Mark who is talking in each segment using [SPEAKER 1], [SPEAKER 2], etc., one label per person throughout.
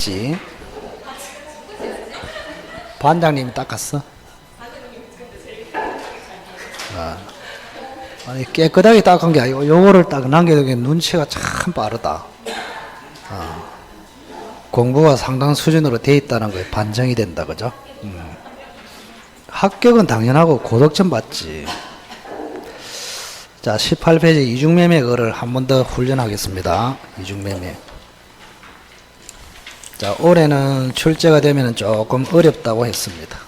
[SPEAKER 1] 지 반장님이 닦았어? 아니 깨끗하게 닦은 게 아니고 요거를 딱 남겨두기 눈치가 참 빠르다. 공부가 상당 수준으로 돼 있다는 거에 반증이 된다, 그죠? 합격은 당연하고 고득점 받지. 자, 18페이지 이중매매 거를 한 번 더 훈련하겠습니다. 이중매매. 자, 올해는 출제가 되면 조금 어렵다고 했습니다.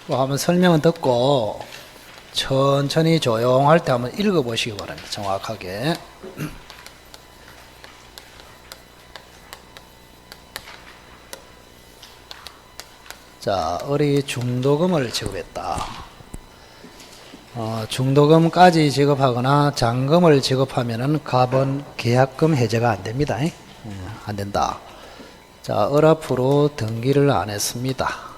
[SPEAKER 1] 한번 설명은 듣고 천천히 조용할 때 한번 읽어보시기 바랍니다. 정확하게. 자, 을이 중도금을 지급했다. 중도금까지 지급하거나 잔금을 지급하면은 갑은 계약금 해제가 안 됩니다. 안 된다. 자, 을 앞으로 등기를 안 했습니다.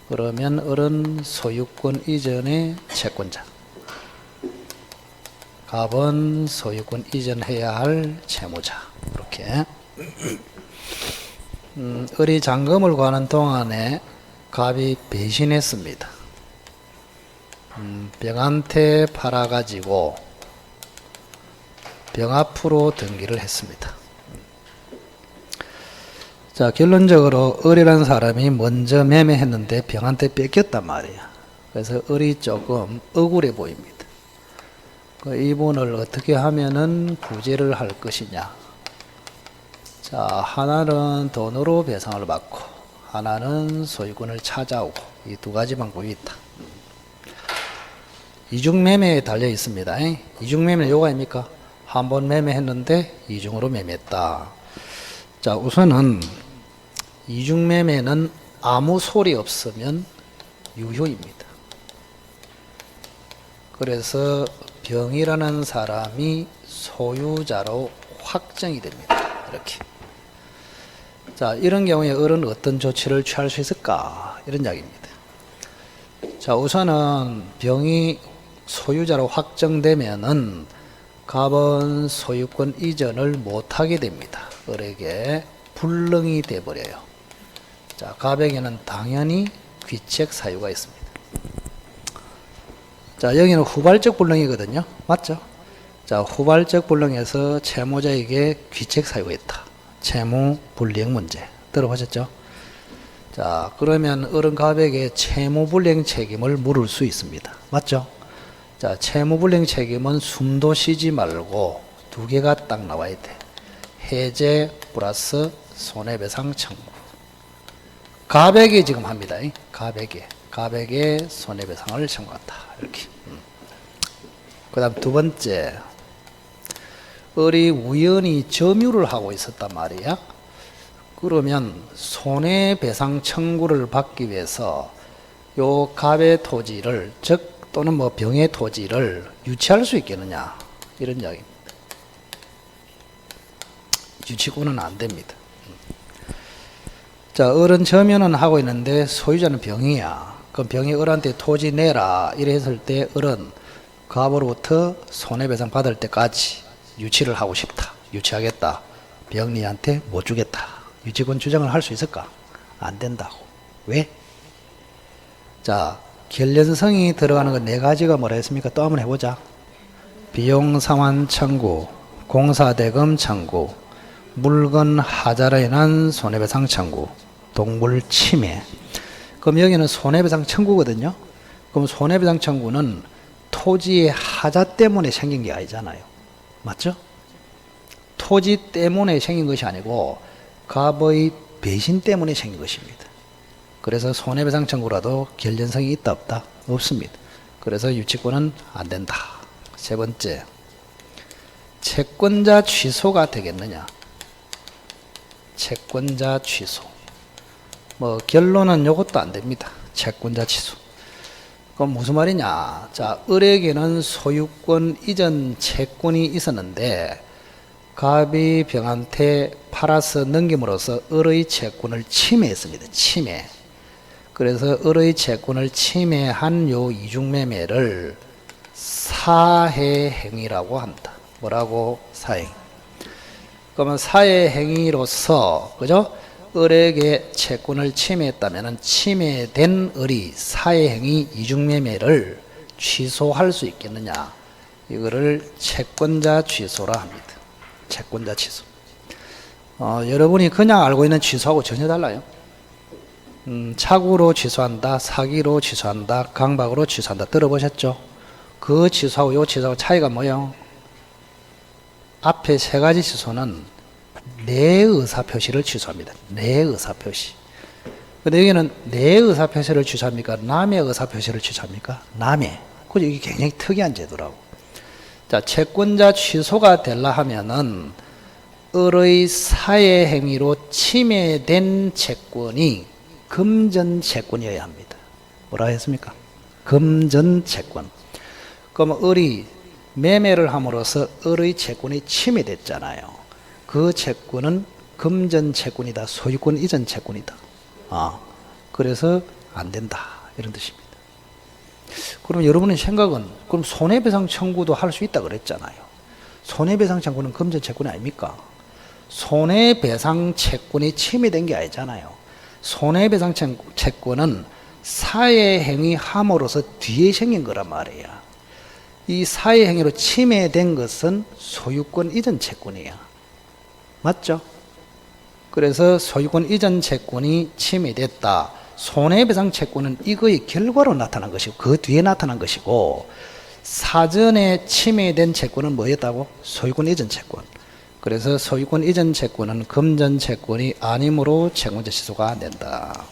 [SPEAKER 1] 그러면 을은 소유권 이전의 채권자. 갑은 소유권 이전해야 할 채무자. 이렇게. 을이 잔금을 구하는 동안에 갑이 배신했습니다. 병한테 팔아가지고 병 앞으로 등기를 했습니다. 자, 결론적으로 을이라는 사람이 먼저 매매했는데 병한테 뺏겼단 말이야. 그래서 을이 조금 억울해 보입니다. 이분을 어떻게 하면은 구제를 할 것이냐. 자, 하나는 돈으로 배상을 받고 하나는 소유권을 찾아오고 이 두 가지 방법이 있다. 이중매매에 달려 있습니다. 이중매매는 요거 아닙니까? 한 번 매매했는데 이중으로 매매했다. 자, 우선은 이중매매는 아무 소리 없으면 유효입니다. 그래서 병이라는 사람이 소유자로 확정이 됩니다. 이렇게. 자, 이런 경우에 을은 어떤 조치를 취할 수 있을까? 이런 이야기입니다. 자, 우선은 병이 소유자로 확정되면은 갑은 소유권 이전을 못하게 됩니다. 을에게 불능이 돼버려요. 자, 갑에게는 당연히 귀책 사유가 있습니다. 자, 여기는 후발적 불능이거든요. 맞죠? 자, 후발적 불능에서 채무자에게 귀책 사유가 있다. 채무 불이행 문제 들어보셨죠? 자, 그러면 을은 갑에게 채무 불이행 책임을 물을 수 있습니다. 맞죠? 자, 채무 불이행 책임은 숨도 쉬지 말고 두 개가 딱 나와야 돼. 해제 플러스 손해배상 청구. 갑에게 지금 합니다. 갑에게 손해배상을 청구한다. 이렇게. 그 다음 두 번째. 을이 우연히 점유를 하고 있었단 말이야. 그러면 손해배상 청구를 받기 위해서 요 갑의 토지를, 즉 또는 뭐 병의 토지를 유치할 수 있겠느냐, 이런 이야기입니다. 유치고는 안 됩니다. 자, 을은 점유는 하고 있는데 소유자는 병이야. 그럼 병이 을한테 토지 내라 이래 했을 때 을은 갑으로부터 손해배상 받을 때까지 유치를 하고 싶다. 유치하겠다. 병리한테 못 주겠다. 유치권 주장을 할 수 있을까? 안 된다고. 왜? 자, 결련성이 들어가는 건 네 가지가 뭐라 했습니까? 또 한번 해보자. 비용 상환 청구, 공사대금 청구, 물건 하자로 인한 손해배상 청구, 동물 침해. 그럼 여기는 손해배상 청구거든요. 그럼 손해배상 청구는 토지의 하자 때문에 생긴 게 아니잖아요. 맞죠? 토지 때문에 생긴 것이 아니고 갑의 배신 때문에 생긴 것입니다. 그래서 손해배상 청구라도 결련성이 있다 없다? 없습니다. 그래서 유치권은 안 된다. 세 번째, 채권자 취소가 되겠느냐? 채권자 취소. 뭐 결론은 이것도 안 됩니다. 채권자 취소. 그럼 무슨 말이냐? 자, 을에게는 소유권 이전 채권이 있었는데 갑이 병한테 팔아서 넘김으로써 을의 채권을 침해했습니다. 침해. 그래서 을의 채권을 침해한 요 이중매매를 사해행위라고 한다. 뭐라고? 사행. 그러면 사해행위로서 그죠? 을에게 채권을 침해했다면 침해된 을이 사해행위 이중매매를 취소할 수 있겠느냐? 이거를 채권자 취소라 합니다. 채권자 취소. 여러분이 그냥 알고 있는 취소하고 전혀 달라요. 착오로 취소한다, 사기로 취소한다, 강박으로 취소한다. 들어보셨죠? 그 취소하고 요 취소하고 차이가 뭐예요? 앞에 세 가지 취소는 내 의사표시를 취소합니다. 내 의사표시. 근데 여기는 내 의사표시를 취소합니까? 남의 의사표시를 취소합니까? 남의. 그죠? 이게 굉장히 특이한 제도라고. 자, 채권자 취소가 되려 하면은 을의 사해행위로 침해된 채권이 금전채권이어야 합니다. 뭐라 했습니까? 금전채권. 그럼 을이 매매를 함으로써 을의 채권이 침해됐잖아요. 그 채권은 금전채권이다. 소유권 이전 채권이다. 그래서 안 된다. 이런 뜻입니다. 그럼 여러분의 생각은 그럼 손해배상 청구도 할 수 있다 그랬잖아요. 손해배상 청구는 금전채권이 아닙니까? 손해배상 채권이 침해된 게 아니잖아요. 손해배상 채권은 사해행위 함으로써 뒤에 생긴 거란 말이야. 이 사해행위로 침해된 것은 소유권 이전 채권이야. 맞죠? 그래서 소유권 이전 채권이 침해됐다. 손해배상 채권은 이거의 결과로 나타난 것이고 그 뒤에 나타난 것이고 사전에 침해된 채권은 뭐였다고? 소유권 이전 채권. 그래서 소유권 이전 채권은 금전 채권이 아니므로 채권자 취소가 안 된다.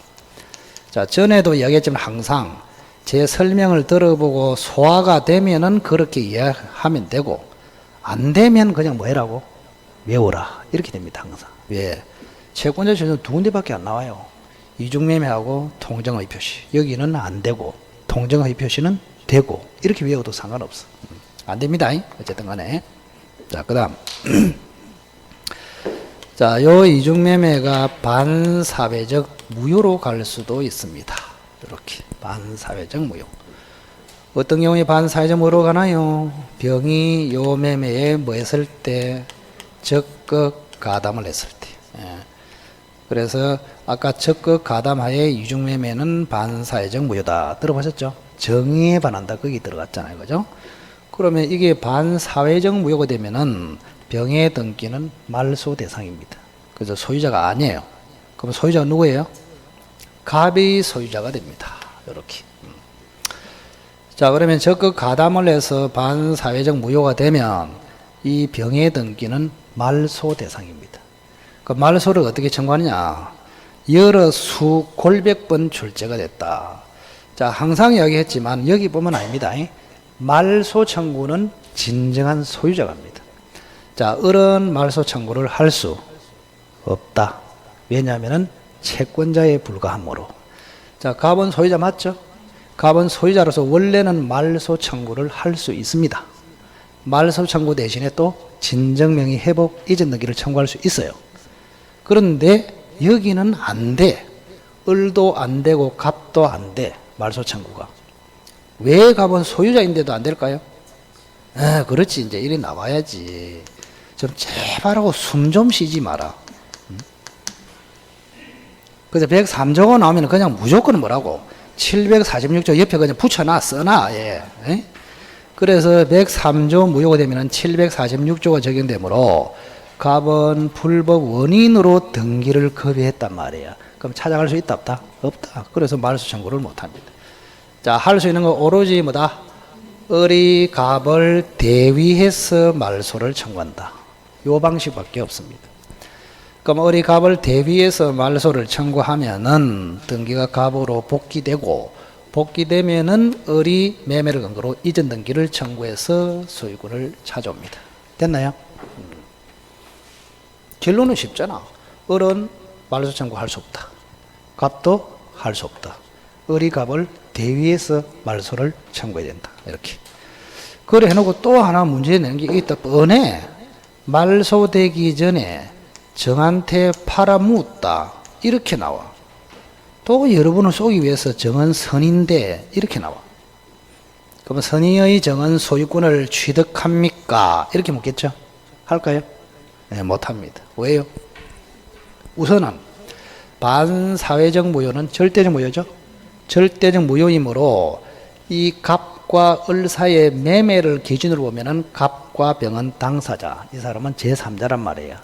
[SPEAKER 1] 자, 전에도 이야기했지만 항상 제 설명을 들어보고 소화가 되면은 그렇게 이해하면 되고 안 되면 그냥 뭐 해라고? 외워라. 이렇게 됩니다. 항상. 왜? 채권자 취소는 두 군데밖에 안 나와요. 이중매매하고 통정의 표시. 여기는 안 되고 통정의 표시는 되고 이렇게 외워도 상관없어. 안 됩니다. 어쨌든 간에. 자, 그 다음. 자, 요 이중매매가 반사회적 무효로 갈 수도 있습니다. 이렇게 반사회적 무효. 어떤 경우에 반사회적 무효로 가나요? 병이 요 매매에 뭐 했을 때? 적극 가담을 했을 때. 예. 그래서 아까 적극 가담하에 이중매매는 반사회적 무효다. 들어보셨죠? 정의에 반한다. 거기 들어갔잖아요. 그죠? 그러면 이게 반사회적 무효가 되면은 병의 등기는 말소 대상입니다. 그래서 소유자가 아니에요. 그럼 소유자가 누구예요? 갑이 소유자가 됩니다. 이렇게. 자, 그러면 적극 가담을 해서 반사회적 무효가 되면 이 병의 등기는 말소 대상입니다. 그 말소를 어떻게 청구하느냐? 여러 수 골백 번 출제가 됐다. 자, 항상 이야기했지만 여기 보면 아닙니다. 말소 청구는 진정한 소유자가 합니다. 자, 을은 말소 청구를 할 수 없다. 왜냐하면 채권자에 불과하므로. 자, 갑은 소유자 맞죠? 갑은 소유자로서 원래는 말소 청구를 할 수 있습니다. 말소 청구 대신에 또 진정명의 회복 이전 등기를 청구할 수 있어요. 그런데 여기는 안 돼. 을도 안 되고 갑도 안 돼. 말소 청구가. 왜 갑은 소유자인데도 안 될까요? 그렇지. 이제 이리 나와야지. 좀 제발 하고 숨 좀 쉬지 마라. 그래서 103조가 나오면 그냥 무조건 뭐라고? 746조 옆에 그냥 붙여놔, 써놔. 예. 그래서 103조 무효가 되면 746조가 적용되므로 갑은 불법 원인으로 등기를 거부했단 말이야. 그럼 찾아갈 수 있다, 없다? 없다. 그래서 말소 청구를 못 합니다. 자, 할 수 있는 거 오로지 뭐다? 을이 갑을 대위해서 말소를 청구한다. 요 방식밖에 없습니다. 그럼 을이 갑을 대위해서 말소를 청구하면은 등기가 갑으로 복귀되고 복귀되면은 을이 매매를 근거로 이전 등기를 청구해서 소유권을 찾아옵니다. 됐나요? 결론은 쉽잖아. 을은 말소 청구할 수 없다. 갑도 할 수 없다. 을이 갑을 대위해서 말소를 청구해야 된다. 이렇게. 그래 해놓고 또 하나 문제 내는 게 있다. 뻔해. 말소되기 전에 정한테 팔아묻다. 이렇게 나와. 또 여러분을 쏘기 위해서 정은 선인데 이렇게 나와. 그럼 선의의 정은 소유권을 취득합니까? 이렇게 묻겠죠? 할까요? 네, 못합니다. 왜요? 우선은 반사회적 무효는 절대적 무효죠. 절대적 무효이므로 이 갑과 을 사이의 매매를 기준으로 보면은 갑과 병은 당사자, 이 사람은 제3자란 말이에요.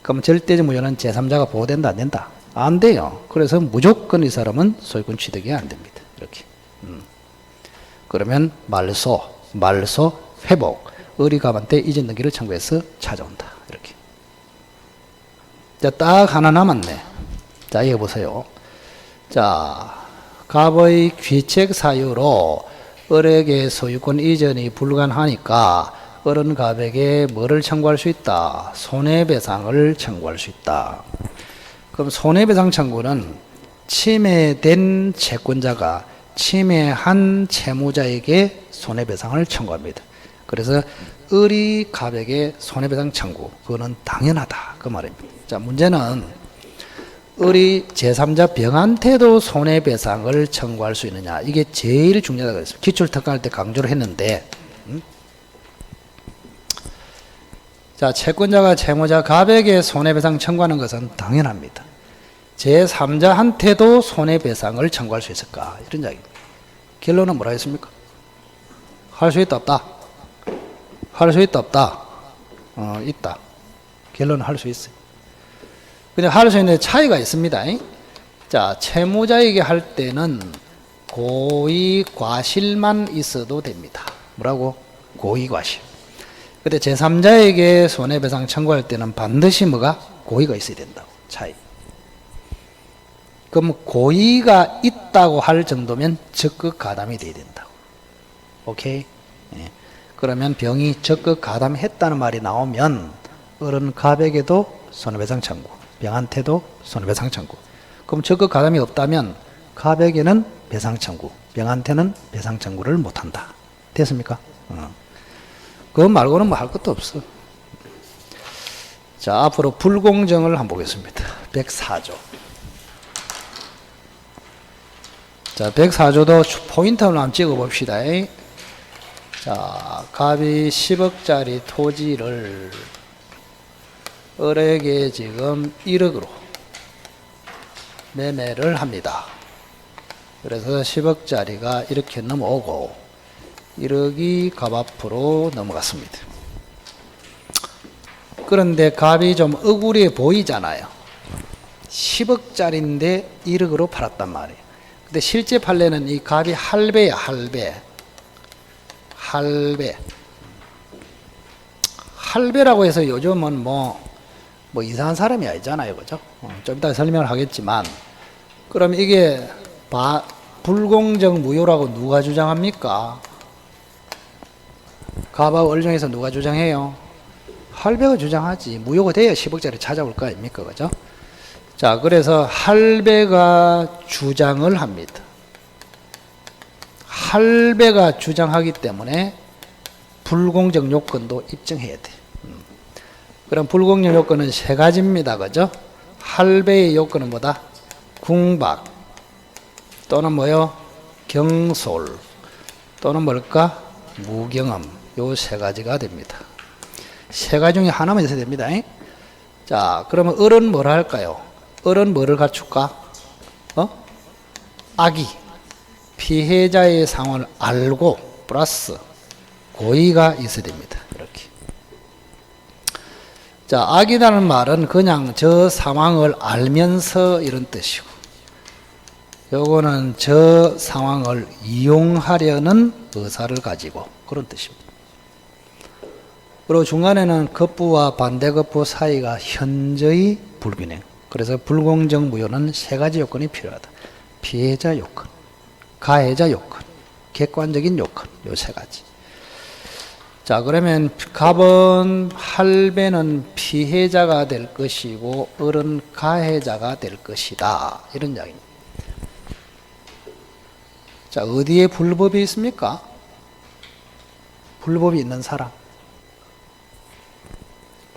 [SPEAKER 1] 그럼 절대적 무효는 제3자가 보호된다, 안 된다? 안 돼요. 그래서 무조건 이 사람은 소유권 취득이 안 됩니다. 이렇게. 그러면 말소, 회복, 을이 갑한테 이전 등기를 청구해서 찾아온다. 이렇게. 자, 딱 하나 남았네. 자, 이거 보세요. 자, 갑의 귀책 사유로 을에게 소유권 이전이 불가능하니까 을은 갑에게 뭐를 청구할 수 있다? 손해배상을 청구할 수 있다. 그럼 손해배상 청구는 침해된 채권자가 침해한 채무자에게 손해배상을 청구합니다. 그래서 을이 갑에게 손해배상 청구, 그거는 당연하다, 그 말입니다. 자, 문제는 을이 제3자 병한테도 손해배상을 청구할 수 있느냐, 이게 제일 중요하다고 했습니다. 기출특강할 때 강조를 했는데, 자, 채권자가 채무자 갑에게 손해배상 청구하는 것은 당연합니다. 제3자한테도 손해배상을 청구할 수 있을까? 이런 이야기입니다. 결론은 뭐라 했습니까? 할 수 있다, 없다? 할 수 있다, 없다? 있다. 결론은 할 수 있어요. 근데 할 수 있는 차이가 있습니다. 자, 채무자에게 할 때는 고의 과실만 있어도 됩니다. 뭐라고? 고의 과실. 근데 제3자에게 손해배상 청구할 때는 반드시 뭐가? 고의가 있어야 된다고. 차이. 그럼 고의가 있다고 할 정도면 적극 가담이 돼야 된다고. 오케이? 예. 그러면 병이 적극 가담했다는 말이 나오면 을은 갑에게도 손해배상 청구, 병한테도 손해배상 청구. 그럼 적극 가담이 없다면 갑에게는 배상 청구, 병한테는 배상 청구를 못한다. 됐습니까? 그거 말고는 뭐 할 것도 없어. 자, 앞으로 불공정을 한번 보겠습니다. 104조. 자, 104조도 포인트를 한번 찍어 봅시다. 자, 갑이 10억짜리 토지를 을에게 지금 1억으로 매매를 합니다. 그래서 10억짜리가 이렇게 넘어오고 1억이 갑 앞으로 넘어갔습니다. 그런데 갑이 좀 억울해 보이잖아요. 10억짜리인데 1억으로 팔았단 말이에요. 근데 실제 판례는 이 갑이 할배야, 할배. 할배라고 해서 요즘은 뭐 이상한 사람이 아니잖아요. 그죠? 좀 이따 설명을 하겠지만, 그럼 이게 불공정 무효라고 누가 주장합니까? 갑하고 을 중에서 누가 주장해요? 할배가 주장하지. 무효가 돼야 10억짜리 찾아올 거 아닙니까? 그죠? 자, 그래서 할배가 주장을 합니다. 할배가 주장하기 때문에 불공정 요건도 입증해야 돼. 그럼 불공정 요건은 세 가지입니다. 그죠? 할배의 요건은 뭐다? 궁박 또는 뭐요? 경솔 또는 뭘까? 무경험. 요 세 가지가 됩니다. 세 가지 중에 하나만 있어야 됩니다. 자, 그러면 을은 뭘 할까요? 을은 뭐를 갖출까? 악의. 피해자의 상황을 알고 플러스 고의가 있어야 됩니다. 이렇게. 자, 악이라는 말은 그냥 저 상황을 알면서 이런 뜻이고, 요거는 저 상황을 이용하려는 의사를 가지고 그런 뜻입니다. 그리고 중간에는 급부와 반대급부 사이가 현저히 불균형. 그래서 불공정 무효는 세 가지 요건이 필요하다. 피해자 요건, 가해자 요건, 객관적인 요건, 요 세 가지. 자, 그러면 갑은 할배는 피해자가 될 것이고 을은 가해자가 될 것이다. 이런 이야기입니다. 자, 어디에 불법이 있습니까? 불법이 있는 사람.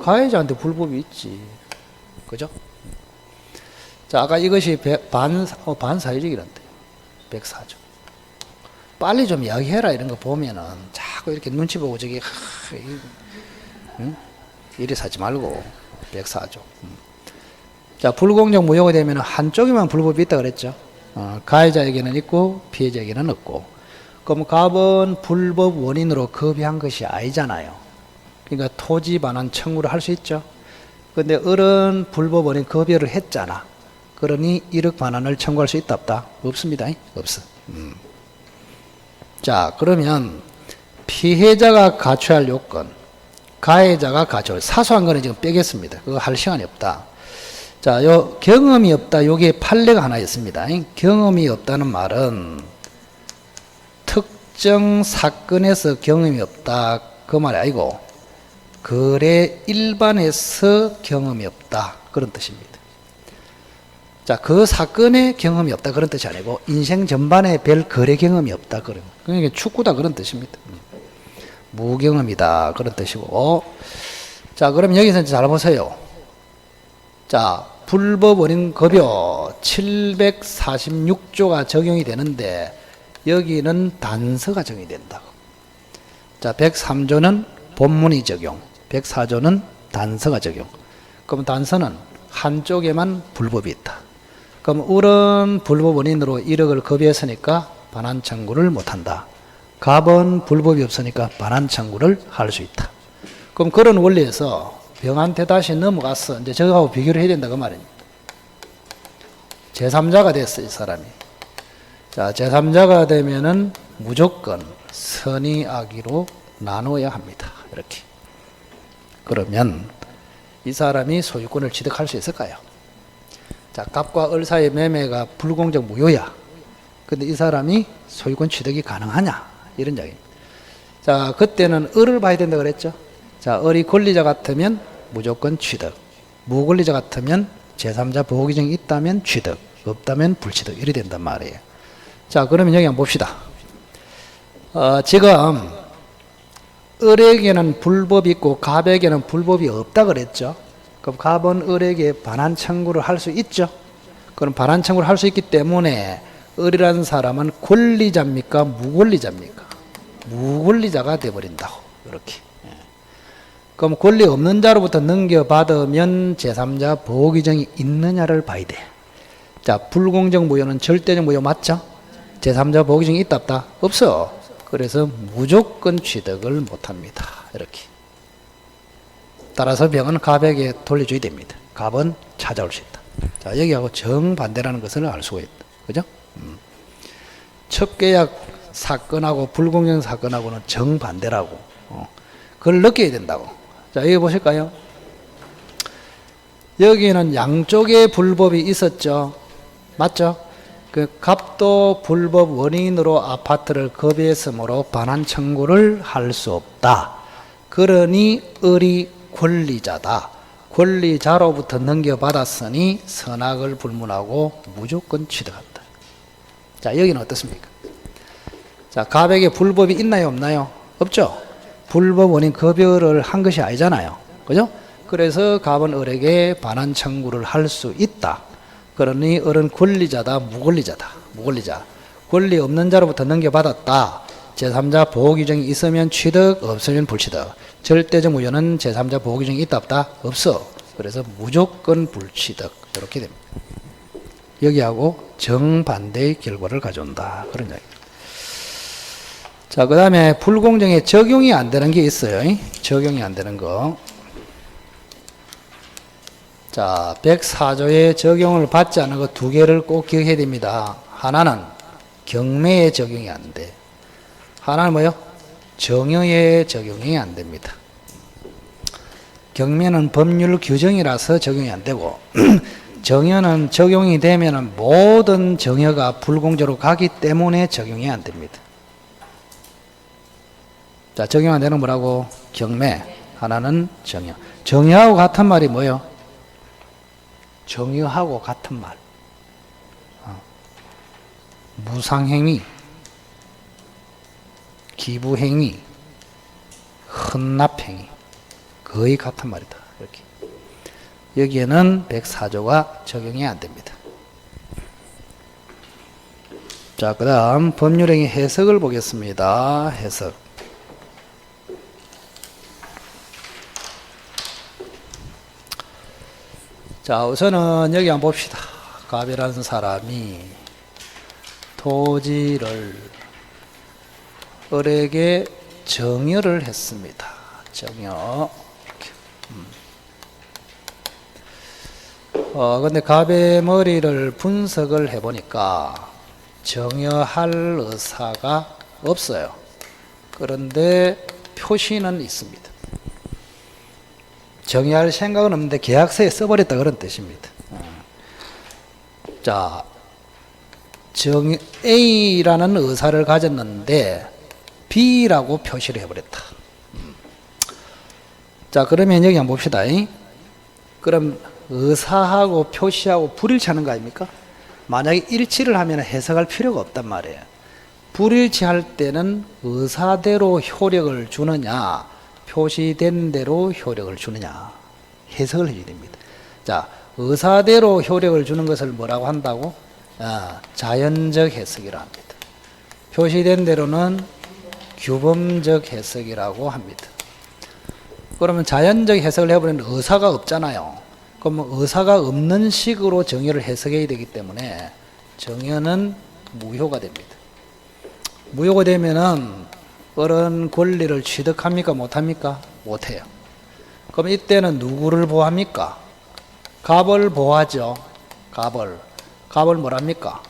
[SPEAKER 1] 가해자한테 불법이 있지. 그죠? 자, 아까 이것이 반사회적이란데. 104조. 빨리 좀 이야기해라 이런 거 보면은 자꾸 이렇게 눈치 보고 저기 응? 이리 사지 말고 백사조. 자, 불공정 무효가 되면 한쪽에만 불법이 있다 그랬죠. 가해자에게는 있고 피해자에게는 없고. 그럼 갑은 불법 원인으로 거비한 것이 아니잖아요. 그러니까 토지 반환 청구를 할 수 있죠. 근데 을은 불법 원인 거비를 했잖아. 그러니 1억 반환을 청구할 수 있다 없다? 없습니다. 없어. 자, 그러면 피해자가 갖춰야 할 요건, 가해자가 갖춰야 할 사소한 거는 지금 빼겠습니다. 그거 할 시간이 없다. 자, 요 경험이 없다. 요게 판례가 하나 있습니다. 경험이 없다는 말은 특정 사건에서 경험이 없다 그 말이 아니고 거래 일반에서 경험이 없다 그런 뜻입니다. 자, 그 사건에 경험이 없다 그런 뜻이 아니고 인생 전반에 별 거래 경험이 없다 그런. 그러니까 축구다 그런 뜻입니다. 무경험이다 그런 뜻이고. 자, 그럼 여기서 잘 보세요. 자, 불법 원인 급여 746조가 적용이 되는데 여기는 단서가 적용이 된다고. 자, 103조는 본문이 적용, 104조는 단서가 적용. 그럼 단서는 한쪽에만 불법이 있다. 그럼 을은 불법 원인으로 1억을 급여했으니까 반환 청구를 못한다. 갑은 불법이 없으니까 반환 청구를 할 수 있다. 그럼 그런 원리에서 병한테 다시 넘어가서 이제 저거하고 비교를 해야 된다 그 말입니다. 제3자가 됐어 이 사람이. 자, 제3자가 되면은 무조건 선의 악의로 나눠야 합니다. 이렇게. 그러면 이 사람이 소유권을 취득할 수 있을까요? 자, 갑과 을 사이의 매매가 불공정 무효야. 근데 이 사람이 소유권 취득이 가능하냐? 이런 이야기입니다. 자, 그때는 을을 봐야 된다 그랬죠. 자, 을이 권리자 같으면 무조건 취득. 무권리자 같으면 제3자 보호 규정이 있다면 취득, 없다면 불취득. 이래 된단 말이에요. 자, 그러면 여기 한번 봅시다. 지금 을에게는 불법이 있고 갑에게는 불법이 없다 그랬죠. 그럼 갑은 을에게 반환 청구를 할 수 있죠. 그럼 반환 청구를 할 수 있기 때문에 을이라는 사람은 권리자입니까? 무권리자입니까? 무권리자가 되어버린다고. 이렇게. 그럼 권리 없는 자로부터 넘겨받으면 제3자 보호 규정이 있느냐를 봐야 돼. 자, 불공정 무효는 절대적 무효 맞죠? 제3자 보호 규정이 있다 없다? 없어. 그래서 무조건 취득을 못합니다. 이렇게. 따라서 병은 갑에게 돌려줘야 됩니다. 갑은 찾아올 수 있다. 자, 여기하고 정반대라는 것을 알 수가 있다. 그죠? 첩계약 사건하고 불공정 사건하고는 정반대라고. 그걸 느껴야 된다고. 자, 여기 보실까요? 여기는 양쪽에 불법이 있었죠. 맞죠? 그 갑도 불법 원인으로 아파트를 급여했으므로 반환 청구를 할 수 없다. 그러니 을이 권리자다. 권리자로부터 넘겨받았으니 선악을 불문하고 무조건 취득한다. 자, 여기는 어떻습니까? 자, 갑에게 불법이 있나요, 없나요? 없죠? 불법 원인 급여를 한 것이 아니잖아요. 그죠? 그래서 갑은 을에게 반환 청구를 할 수 있다. 그러니 을은 권리자다, 무권리자다. 무권리자. 권리 없는 자로부터 넘겨받았다. 제3자 보호 규정이 있으면 취득, 없으면 불취득. 절대적 무효는 제3자 보호 규정이 있다 없다? 없어. 그래서 무조건 불취득. 이렇게 됩니다. 여기하고 정반대의 결과를 가져온다. 그런 이야기입니다. 자, 그 다음에 불공정에 적용이 안 되는 게 있어요. 적용이 안 되는 거. 자, 104조의 적용을 받지 않은 거 두 개를 꼭 기억해야 됩니다. 하나는 경매에 적용이 안 돼. 하나는 뭐요? 정여에 적용이 안 됩니다. 경매는 법률 규정이라서 적용이 안 되고 정여는 적용이 되면 모든 정여가 불공정으로 가기 때문에 적용이 안 됩니다. 자, 적용 안 되는 뭐라고? 경매. 하나는 정여. 정여하고 같은 말이 뭐예요? 정여하고 같은 말. 무상행위, 기부행위, 헌납행위. 거의 같은 말이다. 이렇게. 여기에는 104조가 적용이 안 됩니다. 자, 그 다음 법률행위 해석을 보겠습니다. 해석. 자, 우선은 여기 한번 봅시다. 갑이라는 사람이 토지를 을에게 정여를 했습니다. 정여. 근데 갑의 머리를 분석을 해보니까 정여할 의사가 없어요. 그런데 표시는 있습니다. 정여할 생각은 없는데 계약서에 써버렸다 그런 뜻입니다. 자, A라는 의사를 가졌는데 B라고 표시를 해버렸다. 자, 그러면 여기 한번 봅시다. 그럼 의사하고 표시하고 불일치하는 거 아닙니까? 만약에 일치를 하면 해석할 필요가 없단 말이에요. 불일치할 때는 의사대로 효력을 주느냐, 표시된 대로 효력을 주느냐, 해석을 해줘야 됩니다. 자, 의사대로 효력을 주는 것을 뭐라고 한다고? 자연적 해석이라 합니다. 표시된 대로는 규범적 해석이라고 합니다. 그러면 자연적 해석을 해버리면 의사가 없잖아요. 그러면 의사가 없는 식으로 정의를 해석해야 되기 때문에 정의는 무효가 됩니다. 무효가 되면은 어른 권리를 취득합니까? 못합니까? 못해요. 그럼 이때는 누구를 보호합니까? 갑을 보호하죠. 갑을 뭐랍니까?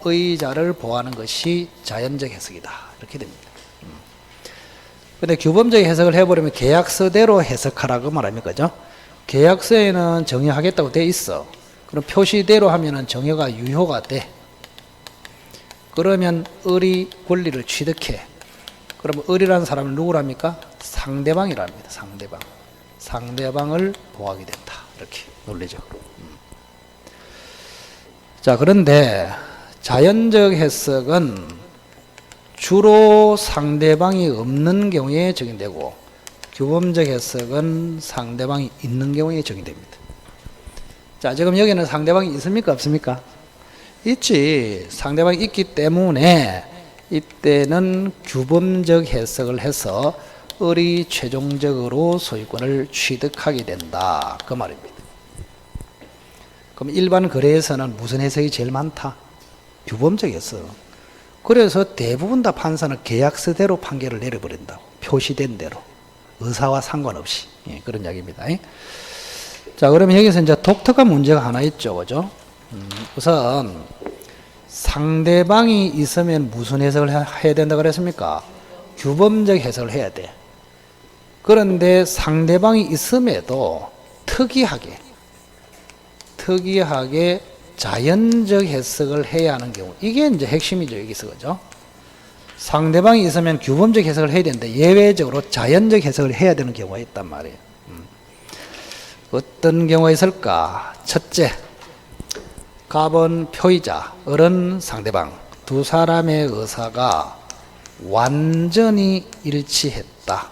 [SPEAKER 1] 표의자를 보호하는 것이 자연적 해석이다. 이렇게 됩니다. 근데 규범적 해석을 해버리면 계약서대로 해석하라고 말합니다. 그죠? 계약서에는 정의하겠다고 돼 있어. 그럼 표시대로 하면은 정의가 유효가 돼. 그러면 을이 권리를 취득해. 그러면 을이라는 사람은 누구랍니까? 상대방이랍니다. 상대방을 보호하게 된다. 이렇게 논리적으로. 자, 그런데 자연적 해석은 주로 상대방이 없는 경우에 적용되고 규범적 해석은 상대방이 있는 경우에 적용됩니다. 자, 지금 여기는 상대방이 있습니까? 없습니까? 있지. 상대방이 있기 때문에 이때는 규범적 해석을 해서 을이 최종적으로 소유권을 취득하게 된다. 그 말입니다. 그럼 일반 거래에서는 무슨 해석이 제일 많다? 규범적 해석. 그래서 대부분 다 판사는 계약서대로 판결을 내려버린다고. 표시된 대로. 의사와 상관없이. 그런 이야기입니다. 자, 그러면 여기서 이제 독특한 문제가 하나 있죠. 그죠? 우선, 상대방이 있으면 무슨 해석을 해야 된다고 그랬습니까? 규범적 해석을 해야 돼. 그런데 상대방이 있음에도 특이하게 자연적 해석을 해야 하는 경우, 이게 이제 핵심이죠. 여기서. 그죠? 상대방이 있으면 규범적 해석을 해야 되는데 예외적으로 자연적 해석을 해야 되는 경우가 있단 말이에요. 어떤 경우가 있을까? 첫째, 갑은 표의자, 을은 상대방, 두 사람의 의사가 완전히 일치했다.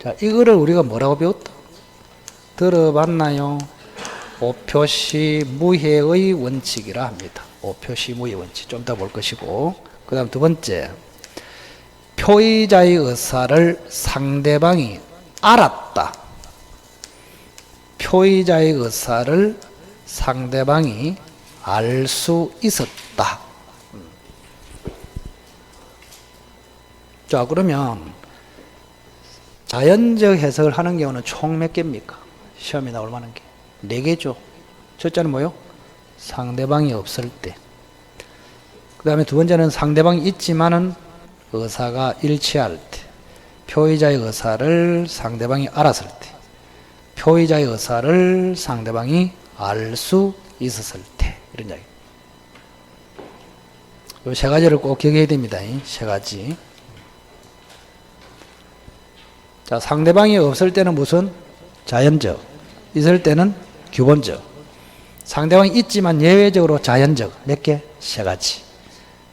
[SPEAKER 1] 자, 이거를 우리가 뭐라고 배웠다? 들어봤나요? 오표시 무해의 원칙이라 합니다. 오표시 무해 원칙. 좀 이따 볼 것이고. 그 다음 두 번째. 표의자의 의사를 상대방이 알았다. 표의자의 의사를 상대방이 알 수 있었다. 자, 그러면 자연적 해석을 하는 경우는 총 몇 개입니까? 시험에 나올 만한 게. 4개죠. 첫째는 뭐요? 상대방이 없을 때. 그 다음에 두 번째는 상대방이 있지만은 의사가 일치할 때. 표의자의 의사를 상대방이 알았을 때. 표의자의 의사를 상대방이 알 수 있었을 때. 이런 이야기. 이 세 가지를 꼭 기억해야 됩니다. 세 가지. 자, 상대방이 없을 때는 무슨? 자연적. 있을 때는 규범적. 상대방이 있지만 예외적으로 자연적. 몇 개? 세 가지.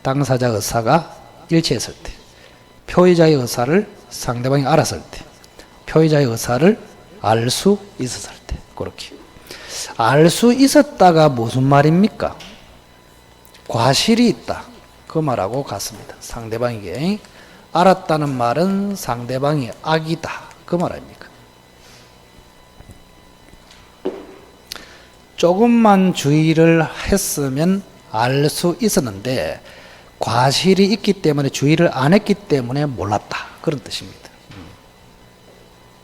[SPEAKER 1] 당사자 의사가 일치했을 때. 표의자의 의사를 상대방이 알았을 때. 표의자의 의사를 알 수 있었을 때. 그렇게. 알 수 있었다가 무슨 말입니까? 과실이 있다. 그 말하고 같습니다. 상대방에게 알았다는 말은 상대방이 악이다. 그 말 아닙니까? 조금만 주의를 했으면 알 수 있었는데 과실이 있기 때문에 주의를 안 했기 때문에 몰랐다. 그런 뜻입니다.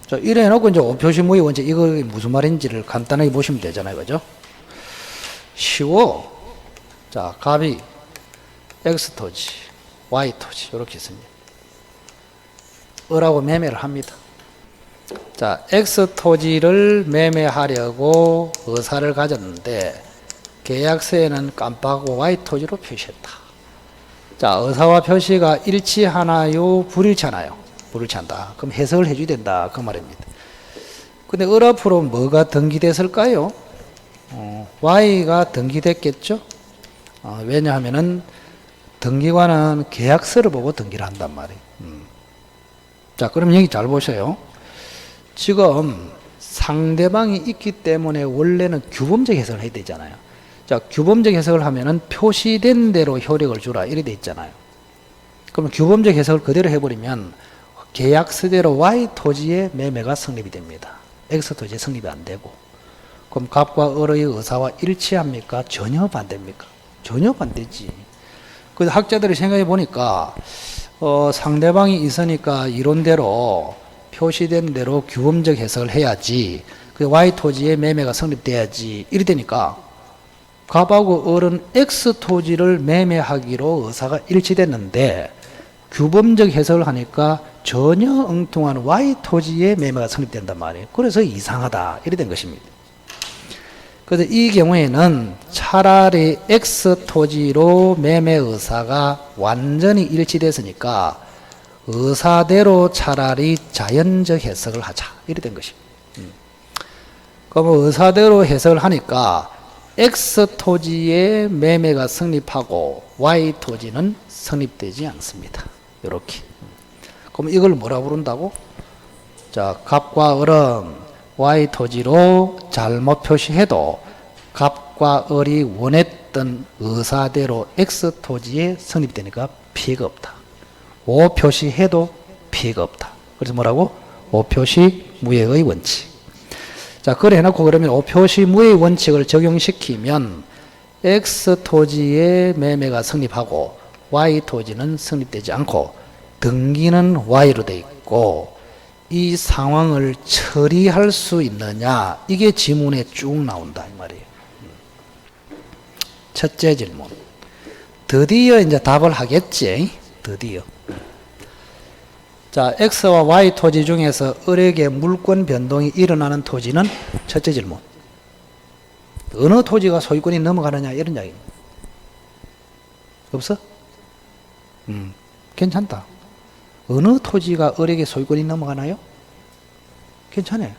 [SPEAKER 1] 자, 이래 해놓고 이제 오표시무의 원칙, 이거 무슨 말인지를 간단하게 보시면 되잖아요. 그죠? 쉬워. 자, 갑이 X토지, Y토지, 이렇게 있습니다. 을하고 매매를 합니다. 자, X토지를 매매하려고 의사를 가졌는데, 계약서에는 깜빡하고 Y토지로 표시했다. 자, 의사와 표시가 일치하나요? 불일치하나요? 불일치한다. 그럼 해석을 해줘야 된다. 그 말입니다. 근데 을 앞으로 뭐가 등기됐을까요? Y가 등기됐겠죠? 왜냐하면은 등기관은 계약서를 보고 등기를 한단 말이에요. 자, 그럼 여기 잘 보세요. 지금 상대방이 있기 때문에 원래는 규범적 해석을 해야 되잖아요. 자, 규범적 해석을 하면은 표시된 대로 효력을 주라 이래 돼 있잖아요. 그럼 규범적 해석을 그대로 해버리면 계약서대로 Y 토지의 매매가 성립이 됩니다. X 토지에 성립이 안 되고. 그럼 갑과 을의 의사와 일치합니까? 전혀 반대입니까? 전혀 반대지. 그래서 학자들이 생각해 보니까 상대방이 있으니까 이론대로 표시된 대로 규범적 해석을 해야지. 그 Y 토지의 매매가 성립돼야지. 이래 되니까 갑하고 을은 X 토지를 매매하기로 의사가 일치됐는데 규범적 해석을 하니까 전혀 엉뚱한 Y 토지의 매매가 성립된단 말이에요. 그래서 이상하다. 이래 된 것입니다. 그래서 이 경우에는 차라리 X 토지로 매매 의사가 완전히 일치됐으니까 의사대로 차라리 자연적 해석을 하자. 이래 된 것입니다. 그럼 의사대로 해석을 하니까 X 토지의 매매가 성립하고 Y 토지는 성립되지 않습니다. 이렇게. 그럼 이걸 뭐라 부른다고? 자, 갑과 을은 Y 토지로 잘못 표시해도 갑과 을이 원했던 의사대로 X 토지에 성립되니까 피해가 없다. O 표시해도 피해가 없다. 그래서 뭐라고? O 표시 무해의 원칙. 자, 그래 해놓고 그러면 O 표시 무해의 원칙을 적용시키면 X 토지의 매매가 성립하고 Y 토지는 성립되지 않고 등기는 Y로 되어 있고 이 상황을 처리할 수 있느냐, 이게 지문에 쭉 나온다 이 말이에요. 첫째 질문. 드디어 이제 답을 하겠지. 드디어. 자, X와 Y 토지 중에서 을에게 물권 변동이 일어나는 토지는 첫째 질문. 어느 토지가 소유권이 넘어가느냐 이런 이야기입니다. 없어? 괜찮다. 어느 토지가 을에게 소유권이 넘어가나요? 괜찮아요.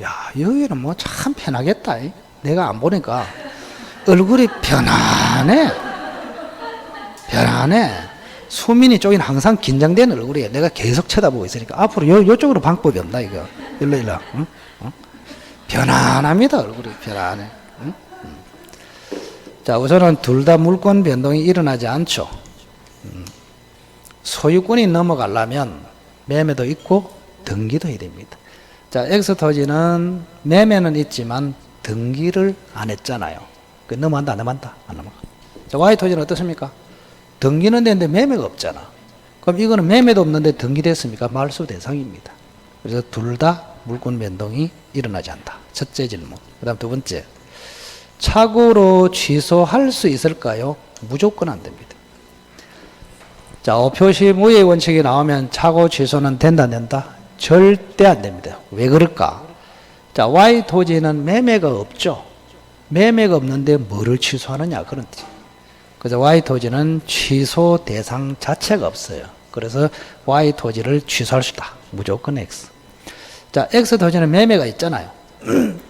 [SPEAKER 1] 야, 여기는 뭐 참 편하겠다. 내가 안 보니까 얼굴이 편안해. 편안해. 수민이 쪽에는 항상 긴장되는 얼굴이에요. 내가 계속 쳐다보고 있으니까. 앞으로 요쪽으로 방법이 없나, 이거. 일로. 응? 편안합니다, 얼굴이. 편안해. 응? 자, 우선은 둘 다 물권 변동이 일어나지 않죠. 소유권이 넘어가려면 매매도 있고 등기도 해야 됩니다. 자, X토지는 매매는 있지만 등기를 안 했잖아요. 그 넘어간다, 안 넘어간다? 안 넘어가. 자, Y토지는 어떻습니까? 등기는 되는데 매매가 없잖아. 그럼 이거는 매매도 없는데 등기됐습니까? 말소 대상입니다. 그래서 둘 다 물권 변동이 일어나지 않다. 첫째 질문. 그 다음 두 번째. 착오로 취소할 수 있을까요? 무조건 안 됩니다. 자, 오표시 무효의 원칙이 나오면 착오 취소는 된다, 안 된다? 절대 안 됩니다. 왜 그럴까? 자, Y 토지는 매매가 없죠. 매매가 없는데 뭐를 취소하느냐, 그런 뜻. 그래서 Y 토지는 취소 대상 자체가 없어요. 그래서 Y 토지를 취소할 수 있다. 무조건 X. 자, X 토지는 매매가 있잖아요.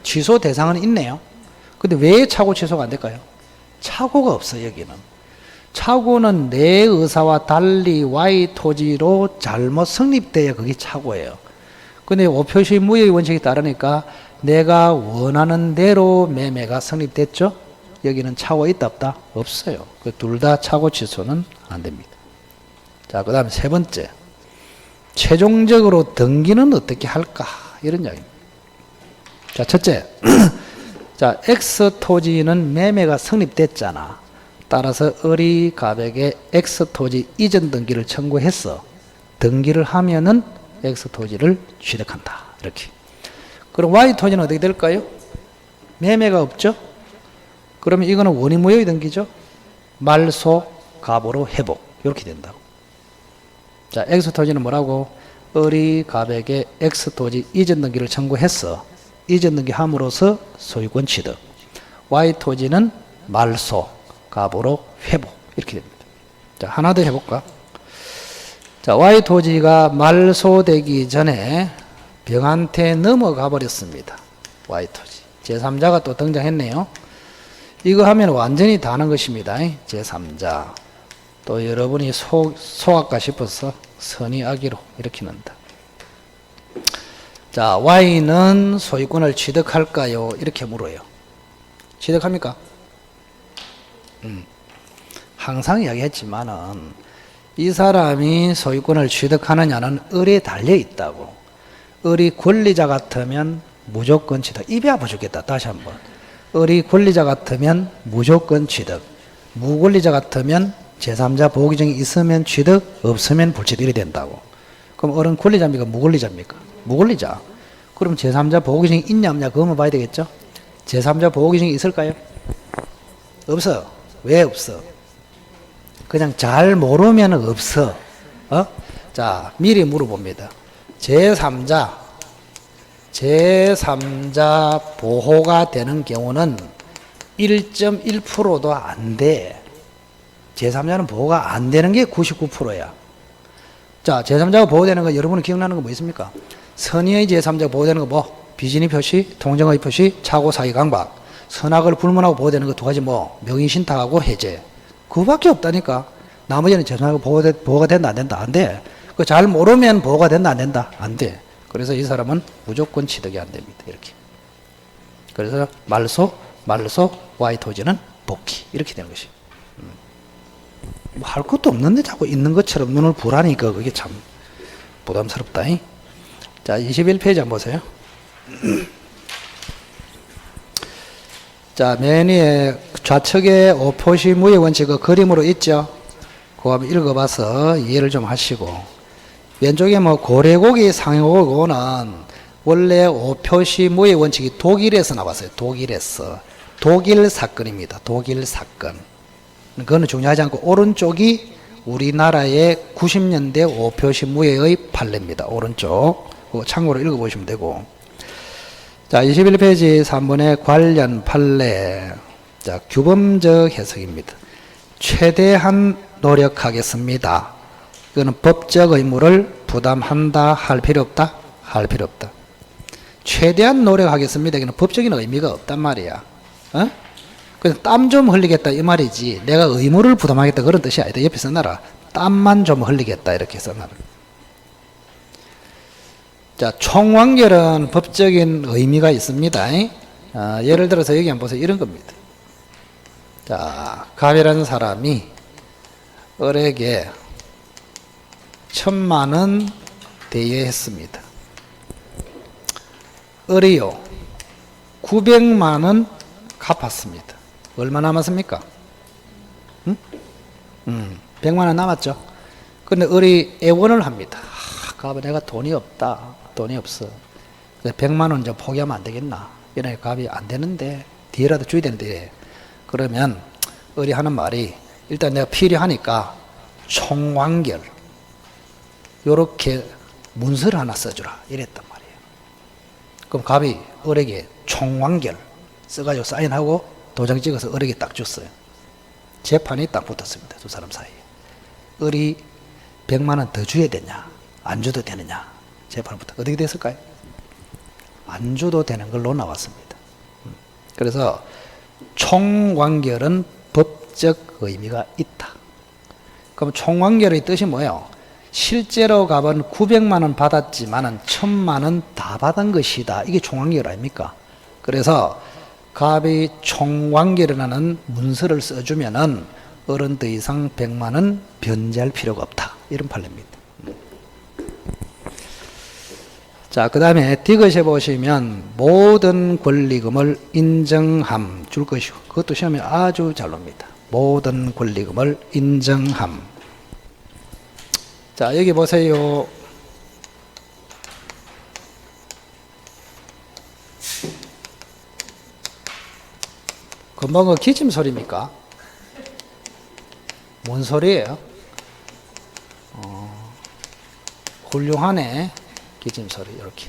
[SPEAKER 1] 취소 대상은 있네요. 근데 왜 착오 취소가 안 될까요? 착오가 없어요, 여기는. 착오는 내 의사와 달리 Y 토지로 잘못 성립돼야 그게 착오예요. 근데 오표시 무효의 원칙이 따르니까 내가 원하는 대로 매매가 성립됐죠? 여기는 차고 있다 없다? 없어요. 그 둘 다 차고 취소는 안 됩니다. 자, 그 다음에 세 번째. 최종적으로 등기는 어떻게 할까? 이런 이야기입니다. 자, 첫째. 자, X 토지는 매매가 성립됐잖아. 따라서 을이 갑에게 X 토지 이전 등기를 청구했어. 등기를 하면은 X 토지를 취득한다. 이렇게. 그럼 Y 토지는 어떻게 될까요? 매매가 없죠? 그러면 이거는 원의무효의 등기죠? 말소, 갑으로 회복. 이렇게 된다고. 자, X 토지는 뭐라고? 을이 갑에게 X 토지 이전 등기를 청구했어. 이전 등기 함으로써 소유권 취득. Y 토지는 말소, 갑으로 회복. 이렇게 됩니다. 자, 하나 더 해볼까? 자, Y 토지가 말소되기 전에 병한테 넘어가 버렸습니다. Y 토지. 제3자가 또 등장했네요. 이거 하면 완전히 다는 것입니다. 제3자. 또 여러분이 소악가 싶어서 선의 악의로 이렇게 넣는다. 자, Y는 소유권을 취득할까요? 이렇게 물어요. 취득합니까? 항상 이야기했지만은 이 사람이 소유권을 취득하느냐는 을에 달려 있다고. 을이 권리자 같으면 무조건 취득. 입이 아파 죽겠다. 다시 한번. 을이 권리자 같으면 무조건 취득. 무권리자 같으면 제3자 보호규정이 있으면 취득, 없으면 불취득 이래 된다고. 그럼 을은 권리자입니까? 무권리자입니까? 무권리자. 그럼 제3자 보호규정이 있냐 없냐 그것만 봐야 되겠죠? 제3자 보호규정이 있을까요? 없어. 왜 없어? 그냥 잘 모르면 없어. 자, 미리 물어봅니다. 제3자 보호가 되는 경우는 1.1%도 안 돼. 제3자는 보호가 안 되는 게 99%야. 자, 제3자가 보호되는 거 여러분은 기억나는 거 뭐 있습니까? 선의의 제3자가 보호되는 거 뭐? 비진의 표시, 통정의 표시, 차고 사기 강박. 선악을 불문하고 보호되는 거 두 가지 뭐? 명의신탁하고 해제. 그거밖에 없다니까. 나머지는 제3자가 보호가 된다 안 된다? 안 돼. 그 잘 모르면 보호가 된다 안 된다? 안 돼. 그래서 이 사람은 무조건 취득이 안 됩니다. 이렇게. 그래서 말소, Y 토지는 복귀. 이렇게 되는 것이. 뭐 할 것도 없는데 자꾸 있는 것처럼 눈을 부라니까 그게 참 부담스럽다. 자, 21페이지 한번 보세요. 자, 맨 위에 좌측에 오표시 무효 원칙 그 그림으로 있죠. 그거 한번 읽어봐서 이해를 좀 하시고. 왼쪽에 뭐 고래고기 상해고기는 원래 오표시 무효 원칙이 독일에서 나왔어요. 독일에서. 독일 사건입니다. 독일 사건. 그거는 중요하지 않고 오른쪽이 우리나라의 90년대 오표시 무효의 판례입니다. 오른쪽. 그거 참고로 읽어보시면 되고. 자, 21페이지 3번의 관련 판례. 자, 규범적 해석입니다. 최대한 노력하겠습니다. 이거는 법적 의무를 부담한다 할 필요 없다? 할 필요 없다. 최대한 노력하겠습니다. 이거는 법적인 의미가 없단 말이야. 그래서 땀 좀 흘리겠다 이 말이지 내가 의무를 부담하겠다 그런 뜻이 아니다. 옆에 써놔라. 땀만 좀 흘리겠다 이렇게 써놔라. 자, 총완결은 법적인 의미가 있습니다. 예를 들어서 여기 한번 보세요. 이런 겁니다. 자, 갑이라는 사람이 을에게 1,000,000원 대여했습니다. 을이요 900만원 갚았습니다. 얼마 남았습니까? 100만원 남았죠. 근데 을이 애원을 합니다. 갑은 내가 돈이 없다. 돈이 없어. 100만원 좀 포기하면 안 되겠나? 이래 갑이 안 되는데 뒤에라도 줘야 되는데 그러면 을이 하는 말이 일단 내가 필요하니까 총완결 요렇게 문서를 하나 써주라 이랬단 말이에요. 그럼 갑이 을에게 총완결 써가지고 사인하고 도장 찍어서 을에게 딱 줬어요. 재판이 딱 붙었습니다. 두 사람 사이에. 을이 100만원 더 줘야 되냐 안 줘도 되느냐 재판부터 어떻게 됐을까요? 안 줘도 되는 걸로 나왔습니다. 그래서 총완결은 법적 의미가 있다. 그럼 총완결의 뜻이 뭐예요? 실제로 값은 900만 원 받았지만은 1000만 원 다 받은 것이다. 이게 총관계율 아닙니까? 그래서 값이 총관계라는 문서를 써주면은 어른 더 이상 100만 원 변제할 필요가 없다. 이런 판례입니다. 자, 그 다음에 디귿에 보시면 모든 권리금을 인정함 줄 것이고, 그것도 시험에 아주 잘 놉니다. 모든 권리금을 인정함. 자, 여기 보세요. 금방 그 기침 소리입니까? 뭔 소리예요? 훌륭하네. 기침 소리, 이렇게.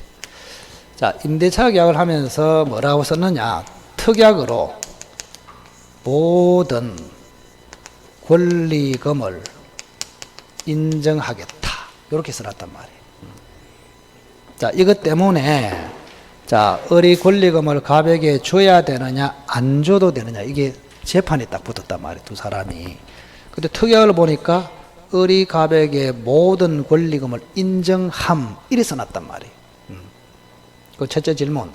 [SPEAKER 1] 자, 임대차 계약을 하면서 뭐라고 썼느냐? 특약으로 모든 권리금을 인정하겠다. 이렇게 써놨단 말이에요. 자, 이것 때문에, 자, 을이 권리금을 갑에게 줘야 되느냐, 안 줘도 되느냐, 이게 재판이 딱 붙었단 말이에요. 두 사람이. 근데 특약을 보니까 을이 갑에게 모든 권리금을 인정함, 이래 써놨단 말이에요. 그 첫째 질문.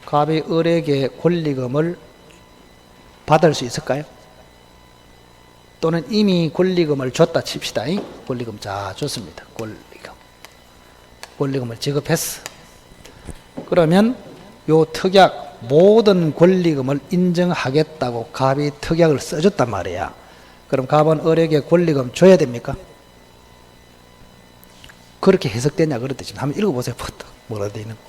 [SPEAKER 1] 갑이 을에게 권리금을 받을 수 있을까요? 또는 이미 권리금을 줬다 칩시다. 권리금, 자, 줬습니다. 권리금을 지급했어. 그러면 요 특약, 모든 권리금을 인정하겠다고 갑이 특약을 써줬단 말이야. 그럼 갑은 을에게 권리금 줘야 됩니까? 그렇게 해석되냐 그랬듯이 한번 읽어보세요. 뭐라 되어 있는 거.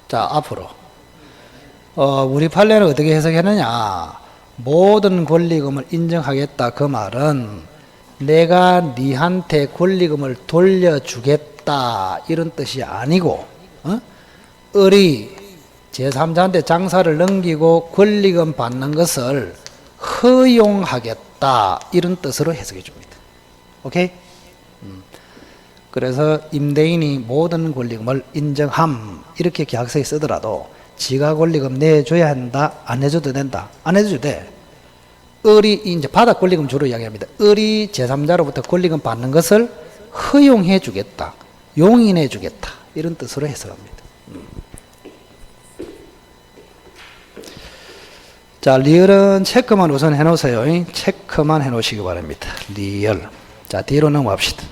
[SPEAKER 1] 자, 앞으로 우리 판례는 어떻게 해석했느냐. 모든 권리금을 인정하겠다. 그 말은 내가 니한테 권리금을 돌려주겠다 이런 뜻이 아니고, 을이 제3자한테 장사를 넘기고 권리금 받는 것을 허용하겠다 이런 뜻으로 해석해 줍니다. 오케이? 그래서 임대인이 모든 권리금을 인정함 이렇게 계약서에 쓰더라도 지가 권리금 내줘야 한다, 안 내줘도 된다, 안 해줘도 돼. 을이 이제 바닥 권리금 주로 이야기합니다. 을이 제3자로부터 권리금 받는 것을 허용해 주겠다, 용인해 주겠다 이런 뜻으로 해석합니다. 자, 리얼은 체크만 우선 해놓으세요. 체크만 해놓으시기 바랍니다. 리얼. 자, 뒤로 넘어갑시다.